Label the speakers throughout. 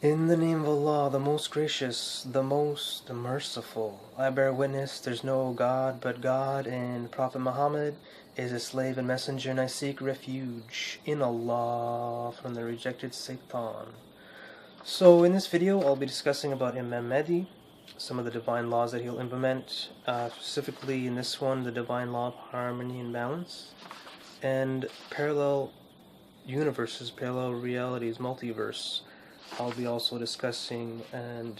Speaker 1: In the name of Allah, the most gracious, the most merciful, I bear witness there's no God but God, and Prophet Muhammad is a slave and messenger, and I seek refuge in Allah from the rejected Satan. So in this video, I'll be discussing about Imam Mahdi, some of the divine laws that he'll implement, specifically in this one, the divine law of harmony and balance, and parallel universes, parallel realities, multiverse. I'll be also discussing, and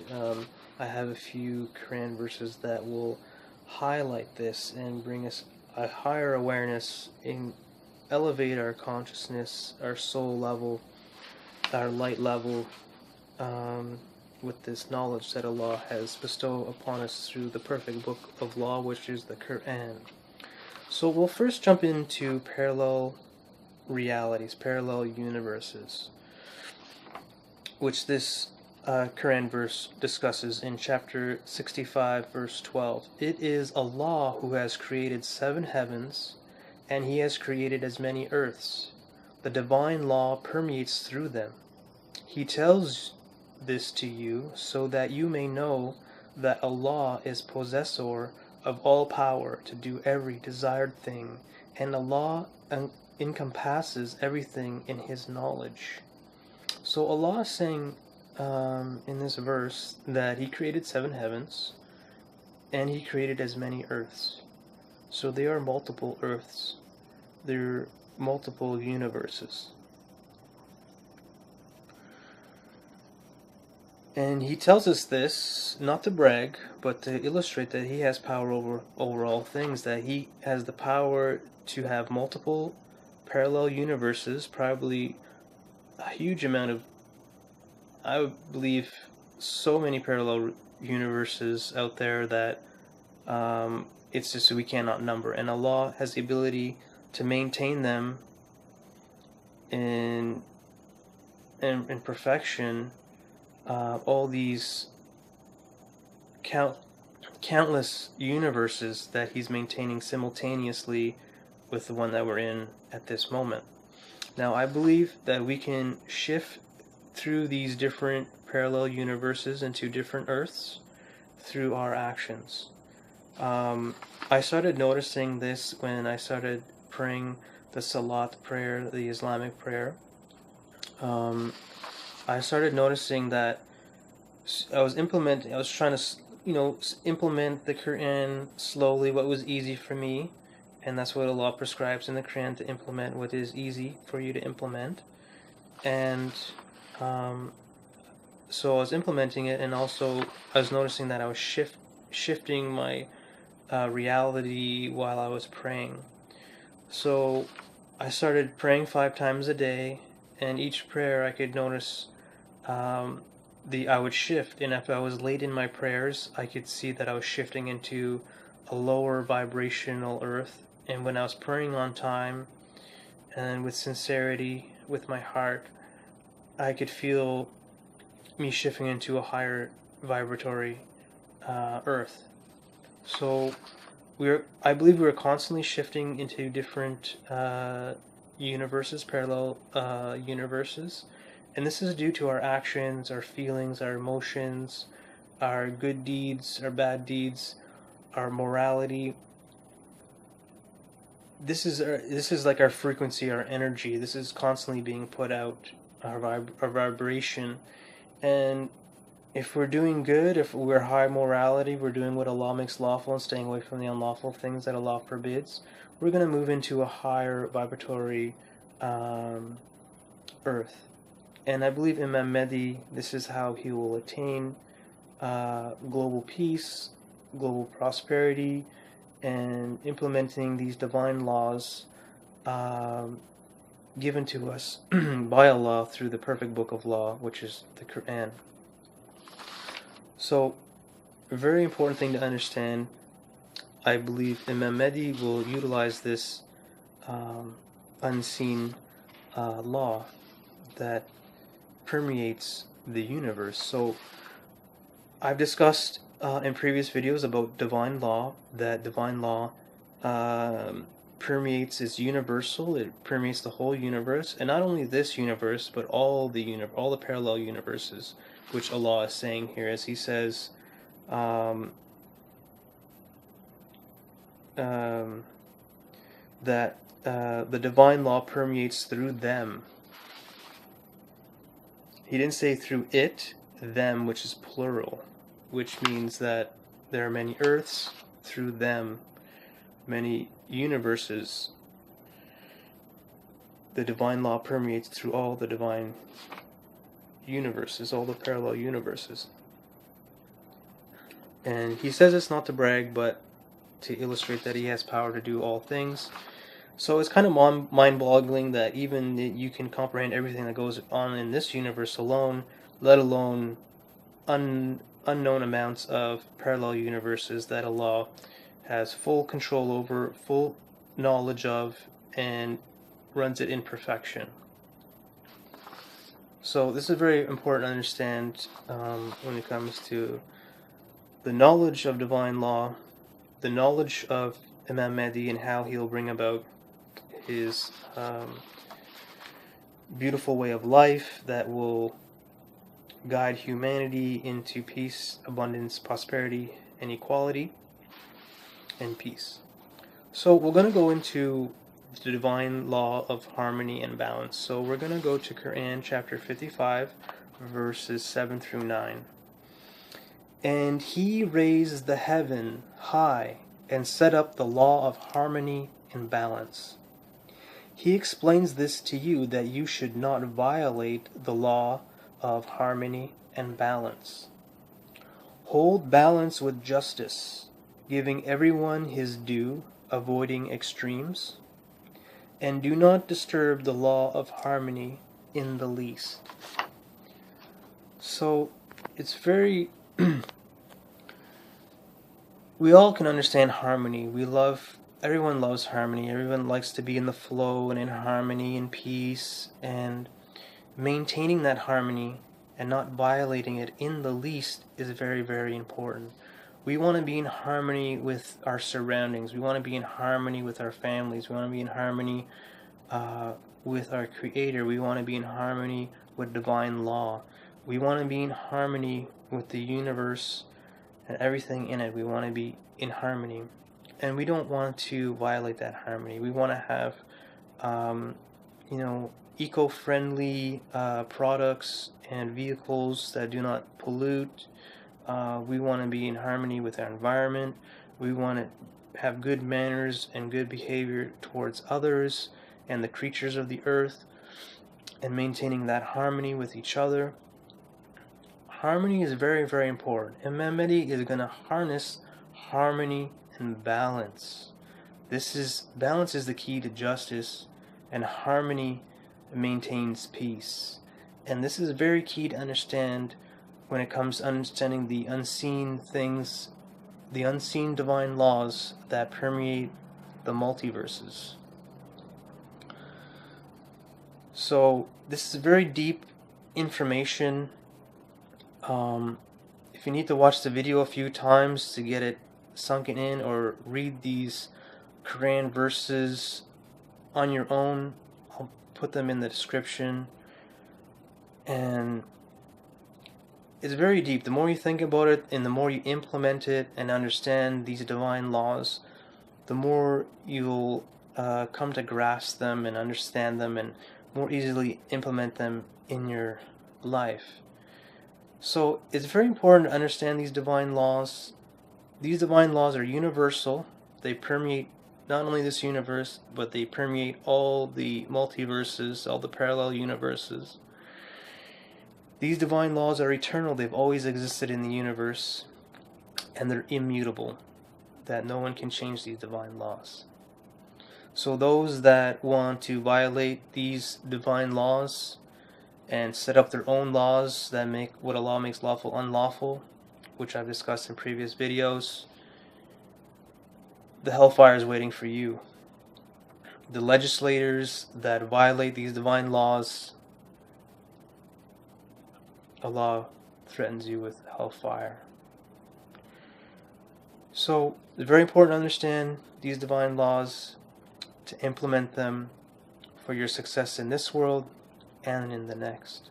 Speaker 1: I have a few Quran verses that will highlight this and bring us a higher awareness and elevate our consciousness, our soul level, our light level, with this knowledge that Allah has bestowed upon us through the perfect book of law, which is the Quran. So we'll first jump into parallel realities, parallel universes, which this Quran verse discusses in chapter 65, verse 12. It is Allah who has created 7 heavens, and He has created as many earths. The divine law permeates through them. He tells this to you so that you may know that Allah is possessor of all power to do every desired thing, and Allah encompasses everything in His knowledge. So Allah is saying in this verse that He created 7 heavens and He created as many earths. So there are multiple earths. There are multiple universes. And He tells us this not to brag, but to illustrate that He has power over all things, that He has the power to have multiple parallel universes, probably a huge amount of, I would believe, so many parallel universes out there that it's just we cannot number. And Allah has the ability to maintain them in perfection. All these countless universes that He's maintaining simultaneously with the one that we're in at this moment. Now, I believe that we can shift through these different parallel universes into different Earths through our actions. I started noticing this when I started praying the Salat prayer, the Islamic prayer. I started noticing that I was trying to, implement the Quran slowly, what was easy for me, and that's what Allah prescribes in the Quran, to implement what is easy for you to implement. And so I was implementing it, and also I was noticing that I was shifting my reality while I was praying. So I started praying 5 times a day, and each prayer I could notice I would shift, and if I was late in my prayers, I could see that I was shifting into a lower vibrational earth. And when I was praying on time and with sincerity, with my heart, I could feel me shifting into a higher vibratory earth. So I believe we're constantly shifting into different universes, parallel universes. And this is due to our actions, our feelings, our emotions, our good deeds, our bad deeds, our morality. This is like our frequency, our energy. This is constantly being put out, our vibration. And if we're doing good, if we're high morality, we're doing what Allah makes lawful and staying away from the unlawful things that Allah forbids, we're going to move into a higher vibratory earth. And I believe Imam Mahdi, this is how he will attain global peace, global prosperity, and implementing these divine laws given to us by Allah through the perfect book of law, which is the Quran. So, a very important thing to understand, I believe Imam Mahdi will utilize this unseen law that permeates the universe. So I've discussed in previous videos about divine law, that divine law permeates, is universal. It permeates the whole universe, and not only this universe, but all the parallel universes, which Allah is saying here, as He says, that the divine law permeates through them. He didn't say through it, them, which is plural, which means that there are many earths through them, many universes. The divine law permeates through all the divine universes, all the parallel universes. And He says it's not to brag, but to illustrate that He has power to do all things. So it's kind of mind-boggling that even you can comprehend everything that goes on in this universe alone, let alone unknown amounts of parallel universes that Allah has full control over, full knowledge of, and runs it in perfection. So this is very important to understand when it comes to the knowledge of divine law, the knowledge of Imam Mahdi and how he'll bring about his beautiful way of life that will guide humanity into peace, abundance, prosperity, and equality, and peace. So we're going to go into the divine law of harmony and balance. So we're going to go to Quran chapter 55, verses 7 through 9. And He raised the heaven high and set up the law of harmony and balance. He explains this to you that you should not violate the law of harmony and balance. Hold balance with justice, giving everyone his due, avoiding extremes, and do not disturb the law of harmony in the least. So it's very we all can understand harmony. Everyone loves harmony. Everyone likes to be in the flow and in harmony and peace, and maintaining that harmony and not violating it in the least is very, very important. We want to be in harmony with our surroundings. We want to be in harmony with our families. We want to be in harmony with our Creator. We want to be in harmony with divine law. We want to be in harmony with the universe and everything in it. We want to be in harmony. And we don't want to violate that harmony. We want to have, eco-friendly products and vehicles that do not pollute. We want to be in harmony with our environment. We want to have good manners and good behavior towards others and the creatures of the earth, and maintaining that harmony with each other. Harmony is very, very important. And Mahdi is going to harness harmony and balance. Balance is the key to justice, and harmony maintains peace. And this is very key to understand when it comes to understanding the unseen things, the unseen divine laws that permeate the multiverses. So this is very deep information. If you need to watch the video a few times to get it sunken in, or read these Quran verses on your own, I'll put them in the description. And it's very deep. The more you think about it and the more you implement it and understand these divine laws, the more you'll come to grasp them and understand them and more easily implement them in your life. So it's very important to understand these divine laws. These divine laws are universal. They permeate not only this universe, but they permeate all the multiverses, all the parallel universes. These divine laws are eternal. They've always existed in the universe, and they're immutable, that no one can change these divine laws. So those that want to violate these divine laws and set up their own laws that make what Allah makes lawful unlawful, which I've discussed in previous videos, the hellfire is waiting for you. The legislators that violate these divine laws, Allah threatens you with hellfire. So it's very important to understand these divine laws, to implement them for your success in this world and in the next.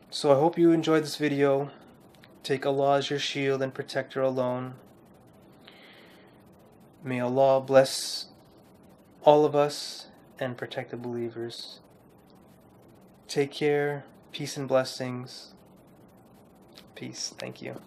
Speaker 1: So I hope you enjoyed this video. Take Allah as your shield and protector alone. May Allah bless all of us and protect the believers. Take care. Peace and blessings. Peace. Thank you.